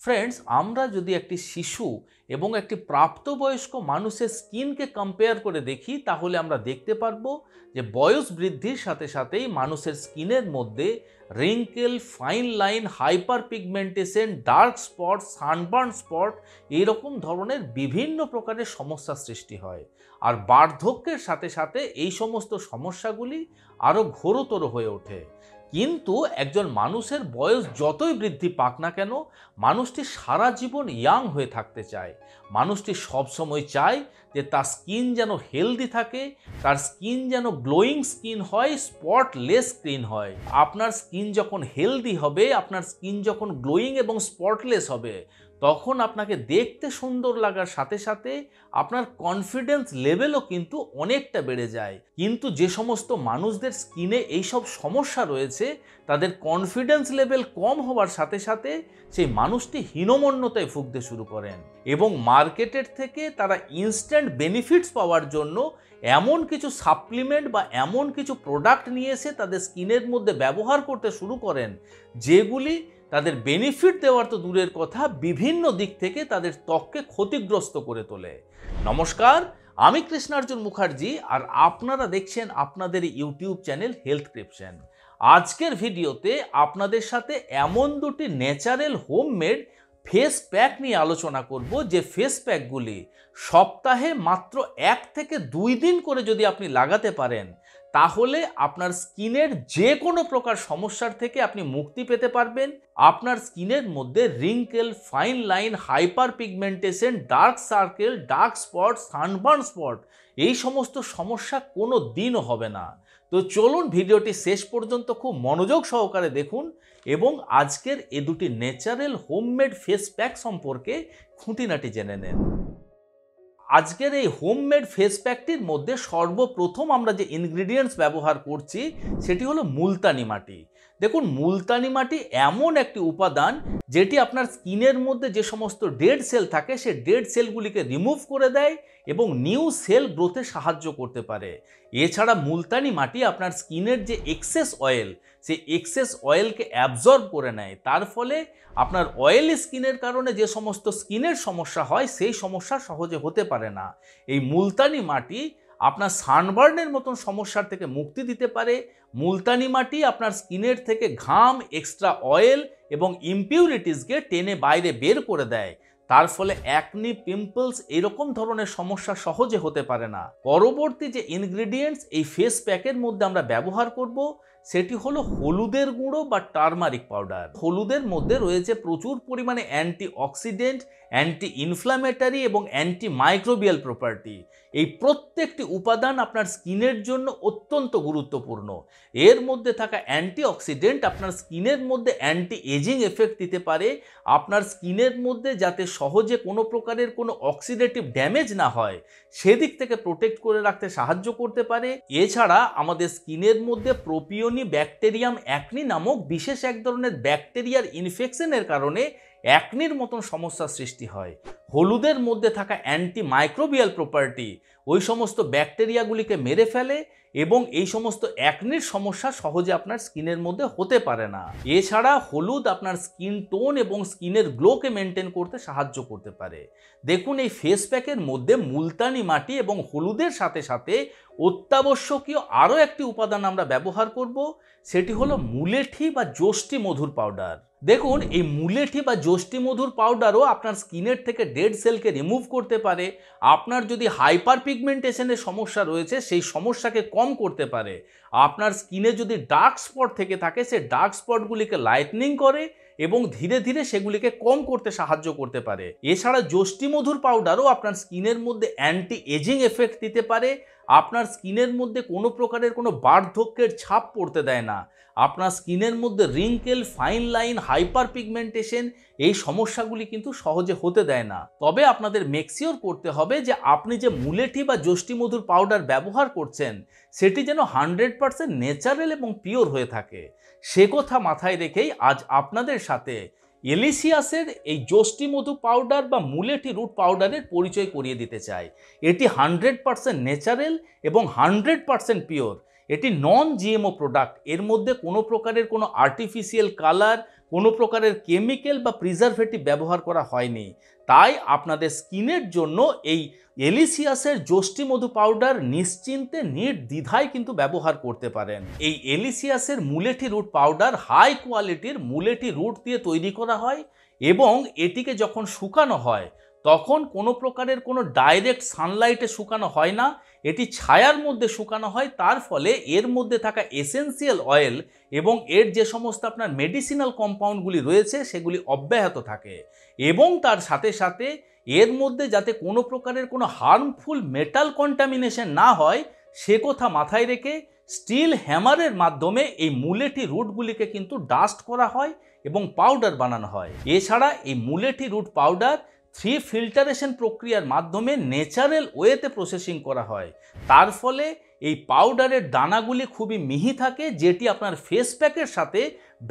Friends, আমরা যদি একটি শিশু এবং একটি প্রাপ্তবয়স্ক মানুষের স্কিনকে কম্পেয়ার করে দেখি, তাহলে আমরা দেখতে পারবো যে বয়স বৃদ্ধির সাথে সাথেই মানুষের স্কিনের মধ্যে wrinkle, fine line, hyper pigmentation, dark spot, sunburn spot এইরকম ধরনের বিভিন্ন প্রকারের সমস্যা সৃষ্টি হয়। আর বার্ধক্যের সাথে সাথে এই সমস্ত সমস্যাগুলি আরও ঘোরতর হয়ে ওঠে। কিন্তু একজন মানুষের বয়স যতই বৃদ্ধি পাক না কেন, মানুষটি সারা জীবন ইয়াং হয়ে থাকতে চায়। মানুষটি সবসময় চায় যে তার স্কিন যেন হেলদি থাকে, তার স্কিন যেন গ্লোয়িং স্কিন হয়, স্পটলেস স্কিন হয়। আপনার স্কিন যখন হেলদি হবে, আপনার স্কিন যখন গ্লোয়িং এবং স্পটলেস হবে, তখন আপনাকে দেখতে সুন্দর লাগার সাথে সাথে আপনার কনফিডেন্স লেভেলও কিন্তু অনেকটা বেড়ে যায়। কিন্তু যে সমস্ত মানুষদের স্কিনে এইসব সমস্যা রয়েছে, তাদের কনফিডেন্স লেভেল কম হওয়ার সাথে সাথে সেই মানুষটি হীনমন্যতায় ভুগতে শুরু করেন এবং মার্কেটের থেকে তারা ইনস্ট্যান্ট বেনিফিটস পাওয়ার জন্য এমন কিছু সাপ্লিমেন্ট বা এমন কিছু প্রোডাক্ট নিয়ে এসে তাদের স্কিনের মধ্যে ব্যবহার করতে শুরু করেন, যেগুলি তাদের বেনিফিট দেওয়ার তো দূরের কথা, বিভিন্ন দিক থেকে তাদের ত্বককে ক্ষতিগ্রস্ত করে তোলে। নমস্কার, আমি কৃষ্ণার্জুন মুখার্জি, আর আপনারা দেখছেন আপনাদের ইউটিউব চ্যানেল হেলথ ক্রিপশন। আজকের ভিডিওতে আপনাদের সাথে এমন দুটি ন্যাচারাল হোমমেড ফেস প্যাক নিয়ে আলোচনা করব, যে ফেস প্যাকগুলি সপ্তাহে মাত্র 1 থেকে 2 দিন করে যদি আপনি লাগাতে পারেন, তাহলে আপনার স্কিনের যে কোনো প্রকার সমস্যার থেকে আপনি মুক্তি পেতে পারবেন। আপনার স্কিনের মধ্যে wrinkle, fine line, hyper pigmentation, dark circle, dark spot, sunburn spot এই সমস্ত সমস্যা কোনো দিনও হবে না। তো চলুন ভিডিওটি শেষ পর্যন্ত খুব মনোযোগ সহকারে দেখুন এবং আজকের এ দুটি ন্যাচারাল হোমমেড ফেস প্যাক সম্পর্কে খুঁটিনাটি জেনে নেন। আজকের এই হোমমেড ফেস প্যাকটির মধ্যে সর্বপ্রথম আমরা যে ইনগ্রিডিয়েন্টস ব্যবহার করছি সেটি হলো মুলতানি মাটি। দেখুন, মুলতানি মাটি এমন একটি উপাদান যেটি আপনার স্কিনের মধ্যে যে সমস্ত ডেড সেল থাকে, সে ডেড সেলগুলিকে রিমুভ করে দেয় এবং নিউ সেল গ্রোথে সাহায্য করতে পারে। এছাড়া মুলতানি মাটি আপনার স্কিনের যে এক্সেস অয়েল, সেই এক্সেস অয়েলকে অ্যাবজর্ব করে নেয়। তার ফলে আপনার অয়েলি স্কিনের কারণে যে সমস্ত স্কিনের সমস্যা হয়, সেই সমস্যা সহজে হতে পারে না। এই মুলতানি মাটি আপনার সানবার্নের মতন সমস্যার থেকে মুক্তি দিতে পারে। মুলতানি মাটি আপনার স্কিনের থেকে ঘাম, এক্সট্রা অয়েল এবং ইমপিউরিটিসকে টেনে বাইরে বের করে দেয়। তার ফলে অ্যাকনি, পিম্পলস এরকম ধরনের সমস্যা সহজে হতে পারে না। পরবর্তী যে ইনগ্রিডিয়েন্টস এই ফেস প্যাকের মধ্যে আমরা ব্যবহার করব, সেটি হলো হলুদের গুঁড়ো বা টারমারিক পাউডার। হলুদের মধ্যে রয়েছে প্রচুর পরিমাণে অ্যান্টি অক্সিডেন্ট, অ্যান্টি ইনফ্ল্যামেটারি এবং অ্যান্টি মাইক্রোবিয়াল প্রপার্টি। এই প্রত্যেকটি উপাদান আপনার স্কিনের জন্য অত্যন্ত গুরুত্বপূর্ণ। এর মধ্যে থাকা অ্যান্টি অক্সিডেন্ট আপনার স্কিনের মধ্যে অ্যান্টি এজিং এফেক্ট দিতে পারে, আপনার স্কিনের মধ্যে যাতে সহজে কোনো প্রকারের কোনো অক্সিডেটিভ ড্যামেজ না হয় সেদিক থেকে প্রোটেক্ট করে রাখতে সাহায্য করতে পারে। এছাড়া আমাদের স্কিনের মধ্যে প্রোপিওনি ব্যাকটেরিয়াম অ্যাকনি নামক বিশেষ এক ধরনের ব্যাকটেরিয়ার ইনফেকশনের কারণে অ্যাকনির মতন সমস্যা সৃষ্টি হয়। হলুদের মধ্যে থাকা অ্যান্টি মাইক্রোবিয়াল প্রপার্টি ওই সমস্ত ব্যাকটেরিয়াগুলিকে মেরে ফেলে এবং এই সমস্ত অ্যাকনির সমস্যা সহজে আপনার স্কিনের মধ্যে হতে পারে না। এছাড়া হলুদ আপনার স্কিন টোন এবং স্কিনের গ্লোকে মেনটেন করতে সাহায্য করতে পারে। দেখুন, এই ফেস প্যাকের মধ্যে মুলতানি মাটি এবং হলুদের সাথে সাথে অত্যাবশ্যকীয় আরও একটি উপাদান আমরা ব্যবহার করব, সেটি হলো মুলেঠি বা যষ্টি মধুর পাউডার। দেখুন, এই মুলেঠি বা যষ্টি মধুর পাউডারও আপনার স্কিনের থেকে ডেড সেলকে রিমুভ করতে পারে। আপনার যদি হাইপার পিগমেন্টেশনের সমস্যা রয়েছে, সেই সমস্যাকে কম করতে পারে। আপনার স্কিনে যদি ডার্ক স্পট থেকে থাকে, সেই ডার্ক স্পটগুলিকে লাইটনিং করে এবং ধীরে ধীরে সেগুলিকে কম করতে সাহায্য করতে পারে। এছাড়া যষ্টি মধুর পাউডারও আপনার স্কিনের মধ্যে অ্যান্টি এজিং এফেক্ট দিতে পারে। আপনার স্কিনের মধ্যে কোনো প্রকারের কোনো বার্ধক্যের ছাপ পড়তে দেয় না। আপনার স্কিনের মধ্যে wrinkle, fine line, hyper pigmentation এই সমস্যাগুলি কিন্তু সহজে হতে দেয় না। তবে আপনাদের মেকশিওর করতে হবে যে আপনি যে মুলেঠি বা যষ্টি মধুর পাউডার ব্যবহার করছেন, সেটি যেন 100% ন্যাচারাল এবং পিওর হয়ে থাকে। সে কথা মাথায় রেখেই আজ আপনাদের সাথে এলিসিয়াসের এই যষ্টি মধু পাউডার বা মুলেঠি রুট পাউডারের পরিচয় করিয়ে দিতে চাই। এটি 100% ন্যাচারাল এবং 100% পিওর। এটি নন জিএমও প্রোডাক্ট। এর মধ্যে কোনো প্রকারের কোনো আর্টিফিশিয়াল কালার, কোনো প্রকারের কেমিক্যাল বা প্রিজারভেটিভ ব্যবহার করা হয়নি। তাই আপনাদের স্কিনের জন্য এই এলিসিয়াসের যষ্টি মধু পাউডার নিশ্চিন্তে নির্দ্বিধায় কিন্তু ব্যবহার করতে পারেন। এই এলিসিয়াসের মুলেঠি রুট পাউডার হাই কোয়ালিটির মুলেঠি রুট দিয়ে তৈরি করা হয় এবং এটিকে যখন শুকানো হয় তখন কোনো প্রকারের কোনো ডাইরেক্ট সানলাইটে শুকানো হয় না, এটি ছায়ার মধ্যে শুকানো হয়। তার ফলে এর মধ্যে থাকা এসেন্সিয়াল অয়েল এবং এর যে সমস্ত আপনার মেডিসিনাল কম্পাউন্ডগুলি রয়েছে সেগুলি অব্যাহত থাকে এবং তার সাথে সাথে এর মধ্যে যাতে কোনো প্রকারের কোনো হার্মফুল মেটাল কন্টামিনেশন না হয় সে কথা মাথায় রেখে স্টিল হ্যামারের মাধ্যমে এই মুলেঠি রুটগুলিকে কিন্তু ডাস্ট করা হয় এবং পাউডার বানানো হয়। এছাড়া এই মুলেঠি রুট পাউডার 3 ফিল্টারেশন প্রক্রিয়ার মাধ্যমে ন্যাচারাল ওয়েতে প্রসেসিং করা হয়। তার ফলে এই পাউডারের দানাগুলি খুবই মিহি থাকে, যেটি আপনার ফেস প্যাকের সাথে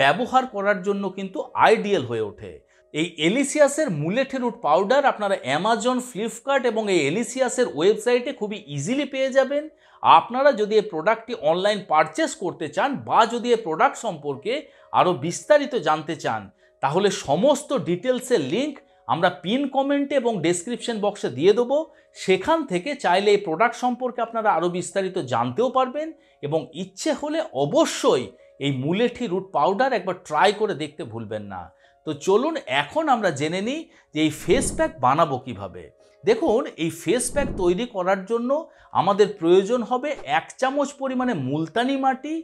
ব্যবহার করার জন্য কিন্তু আইডিয়াল হয়ে ওঠে। এই এলিসিয়াসের মুলেঠি রুট পাউডার আপনারা অ্যামাজন, ফ্লিপকার্ট এবং এই এলিসিয়াসের ওয়েবসাইটে খুবই ইজিলি পেয়ে যাবেন। আপনারা যদি এই প্রোডাক্টটি অনলাইন পারচেস করতে চান বা যদি এই প্রোডাক্ট সম্পর্কে আরও বিস্তারিত জানতে চান তাহলে সমস্ত ডিটেলসের লিঙ্ক আমরা পিন কমেন্টে এবং ডেসক্রিপশন বক্সে দিয়ে দেবো। সেখান থেকে চাইলে এই প্রোডাক্ট সম্পর্কে আপনারা আরও বিস্তারিত জানতেও পারবেন এবং ইচ্ছে হলে অবশ্যই এই মুলেঠি রুট পাউডার একবার ট্রাই করে দেখতে ভুলবেন না। তো চলুন এখন আমরা জেনে নিই যে এই ফেস প্যাক বানাবো কিভাবে। দেখুন, এই ফেস প্যাক তৈরি করার জন্য আমাদের প্রয়োজন হবে 1 চামচ পরিমাণে মুলতানি মাটি,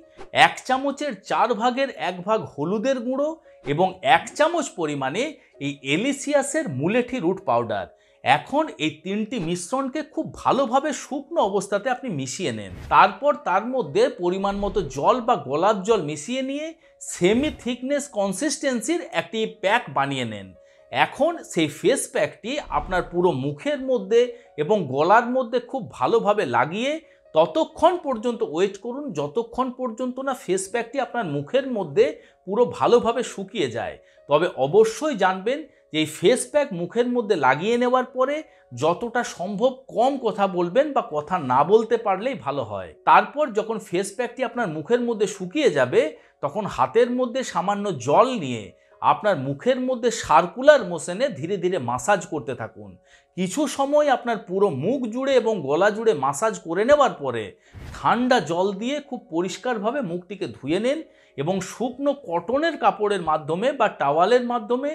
1 চামচের 4 ভাগের 1 ভাগ হলুদের গুঁড়ো এবং 1 চামচ পরিমাণে এই এলিসিয়াসের মুলেঠি রুট পাউডার। এখন এই তিনটি মিশ্রণকে খুব ভালোভাবে শুকনো অবস্থাতে আপনি মিশিয়ে নেন। তারপর তার মধ্যে পরিমাণ মতো জল বা গোলাপ জল মিশিয়ে নিয়ে সেমি থিকনেস কনসিস্টেন্সির একটি প্যাক বানিয়ে নেন। এখন সেই ফেস প্যাকটি আপনার পুরো মুখের মধ্যে এবং গলার মধ্যে খুব ভালোভাবে লাগিয়ে ততক্ষণ পর্যন্ত ওয়েট করুন যতক্ষণ পর্যন্ত না ফেস প্যাকটি আপনার মুখের মধ্যে পুরো ভালোভাবে শুকিয়ে যায়। তবে অবশ্যই জানবেন যে এই ফেস প্যাক মুখের মধ্যে লাগিয়ে নেওয়ার পরে যতটা সম্ভব কম কথা বলবেন বা কথা না বলতে পারলেই ভালো হয়। তারপর যখন ফেস প্যাকটি আপনার মুখের মধ্যে শুকিয়ে যাবে তখন হাতের মধ্যে সামান্য জল নিয়ে আপনার মুখের মধ্যে সার্কুলার মোশনে ধীরে ধীরে মাসাজ করতে থাকুন। কিছু সময় আপনার পুরো মুখ জুড়ে এবং গলা জুড়ে মাসাজ করে নেওয়ার পরে ঠান্ডা জল দিয়ে খুব পরিষ্কারভাবে মুখটিকে ধুয়ে নেন এবং শুকনো কটনের কাপড়ের মাধ্যমে বা টাওয়ালের মাধ্যমে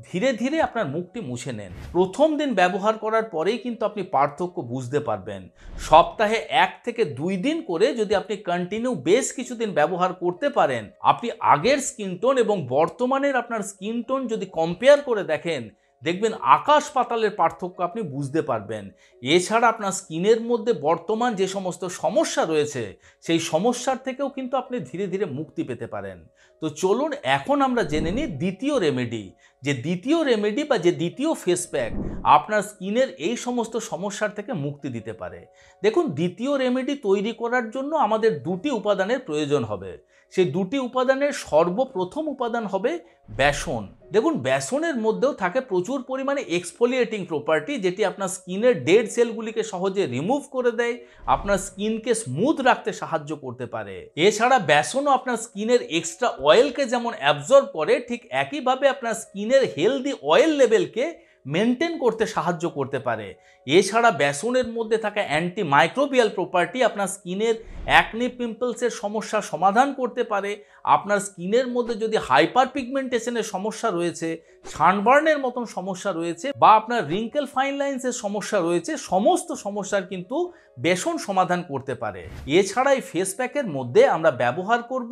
ধীরে ধীরে আপনার মুখটি মুছে নেন। প্রথম দিন ব্যবহার করার পরেই কিন্তু আপনি পার্থক্য বুঝতে পারবেন। সপ্তাহে 1 থেকে 2 দিন করে যদি আপনি কন্টিনিউ বেশ কিছুদিন ব্যবহার করতে পারেন, আপনি আগের স্কিন টোন এবং বর্তমানের আপনার স্কিন টোন যদি কম্পেয়ার করে দেখেন, দেখবেন আকাশ পাতালের পার্থক্য আপনি বুঝতে পারবেন। এছাড়া আপনার স্কিনের মধ্যে বর্তমান যে সমস্ত সমস্যা রয়েছে সেই সমস্যার থেকেও কিন্তু আপনি ধীরে ধীরে মুক্তি পেতে পারেন। তো চলুন এখন আমরা জেনে নিই দ্বিতীয় রেমেডি, যে দ্বিতীয় রেমেডি বা যে দ্বিতীয় ফেস প্যাক আপনার স্কিনের এই সমস্ত সমস্যার থেকে মুক্তি দিতে পারে। দেখুন, দ্বিতীয় রেমেডি তৈরি করার জন্য আমাদের 2টি উপাদানের প্রয়োজন হবে। সেই 2টি উপাদানের সর্বপ্রথম উপাদান হবে বেসন। দেখুন, বেসনের মধ্যেও থাকে প্রচুর পরিমাণে এক্সফোলিয়েটিং প্রপার্টি, যেটি আপনার স্কিনের ডেড সেলগুলিকে সহজে রিমুভ করে দেয়, আপনার স্কিনকে স্মুথ রাখতে সাহায্য করতে পারে। এছাড়া বেসনও আপনার স্কিনের এক্সট্রা অয়েলকে যেমন অ্যাবজর্ব করে, ঠিক একইভাবে আপনার স্কিনের হেলদি অয়েল লেভেলকে মেনটেন করতে সাহায্য করতে পারে। এছাড়া বেসনের মধ্যে থাকা অ্যান্টি মাইক্রোবিয়াল প্রপার্টি আপনার স্কিনের অ্যাকনি পিম্পলসের সমস্যার সমাধান করতে পারে। আপনার স্কিনের মধ্যে যদি হাইপার পিগমেন্টেশনের সমস্যা রয়েছে, সানবার্নের মতন সমস্যা রয়েছে বা আপনার রিঙ্কেল ফাইন লাইন্সের সমস্যা রয়েছে, সমস্ত সমস্যার কিন্তু বেসন সমাধান করতে পারে। এছাড়া এই ফেস প্যাকের মধ্যে আমরা ব্যবহার করব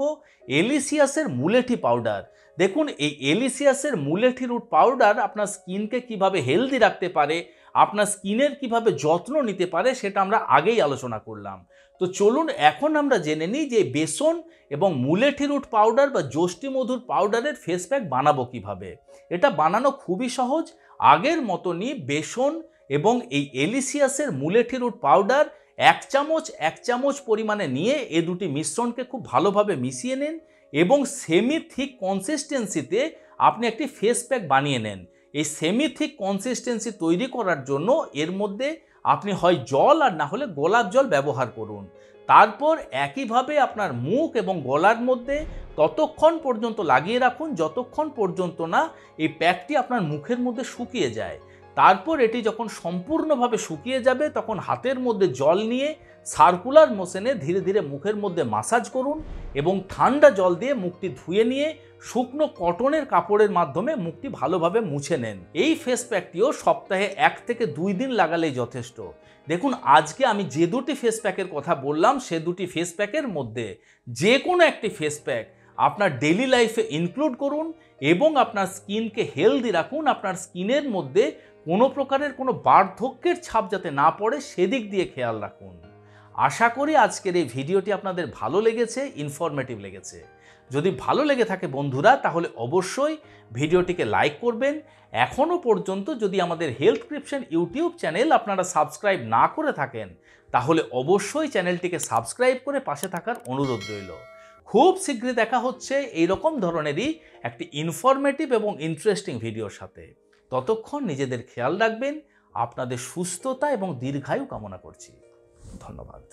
এলিসিয়াসের মুলেঠি পাউডার। দেখুন, এই এলিসিয়াসের মুলেঠি রুট পাউডার আপনার স্কিনকে কিভাবে হেলদি রাখতে পারে, আপনার স্কিনের কিভাবে যত্ন নিতে পারে সেটা আমরা আগেই আলোচনা করলাম। তো চলুন এখন আমরা জেনে নিই যে বেসন এবং মুলেঠি রুট পাউডার বা যষ্টি মধুর পাউডারের ফেস প্যাক বানাবো কিভাবে। এটা বানানো খুবই সহজ। আগের মতনই বেসন এবং এই এলিসিয়াসের মুলেঠি রুট পাউডার 1 চামচ পরিমাণে নিয়ে এই দুটি মিশ্রণকে খুব ভালোভাবে মিশিয়ে নেন এবং সেমি থিক কনসিস্টেন্সিতে আপনি একটি ফেস প্যাক বানিয়ে নেন। এই সেমি থিক কনসিস্টেন্সি তৈরি করার জন্য এর মধ্যে আপনি হয় জল আর না হলে গোলাপ জল ব্যবহার করুন। তারপর একইভাবে আপনার মুখ এবং গলার মধ্যে ততক্ষণ পর্যন্ত লাগিয়ে রাখুন যতক্ষণ পর্যন্ত না এই প্যাকটি আপনার মুখের মধ্যে শুকিয়ে যায়। তারপর এটি যখন সম্পূর্ণভাবে শুকিয়ে যাবে তখন হাতের মধ্যে জল নিয়ে সার্কুলার মোশনে ধীরে ধীরে মুখের মধ্যে মাসাজ করুন এবং ঠান্ডা জল দিয়ে মুখটি ধুয়ে নিয়ে শুকনো কটনের কাপড়ের মাধ্যমে মুখটি ভালোভাবে মুছে নেন। এই ফেস প্যাকটিও সপ্তাহে 1 থেকে 2 দিন লাগালেই যথেষ্ট। দেখুন, আজকে আমি যে দুটি ফেস প্যাকের কথা বললাম সে দুটি ফেস প্যাকের মধ্যে যে কোনো একটি ফেস প্যাক আপনার ডেইলি লাইফে ইনক্লুড করুন এবং আপনার স্কিনকে হেলদি রাখুন। আপনার স্কিনের মধ্যে কোনো প্রকারের কোনো বার্ধক্যের ছাপ যাতে না পড়ে সেদিক দিয়ে খেয়াল রাখুন। আশা করি আজকের এই ভিডিওটি আপনাদের ভালো লেগেছে, ইনফরমেটিভ লেগেছে। যদি ভালো লেগে থাকে বন্ধুরা, তাহলে অবশ্যই ভিডিওটিকে লাইক করবেন। এখনও পর্যন্ত যদি আমাদের হেলথক্রিপশন ইউটিউব চ্যানেল আপনারা সাবস্ক্রাইব না করে থাকেন তাহলে অবশ্যই চ্যানেলটিকে সাবস্ক্রাইব করে পাশে থাকার অনুরোধ রইল। খুব শীঘ্রই দেখা হচ্ছে এইরকম ধরনেরই একটি ইনফরমেটিভ এবং ইন্টারেস্টিং ভিডিওর সাথে। ততক্ষণ নিজেদের খেয়াল রাখবেন। আপনাদের সুস্থতা এবং দীর্ঘায়ু কামনা করছি। ধন্যবাদ।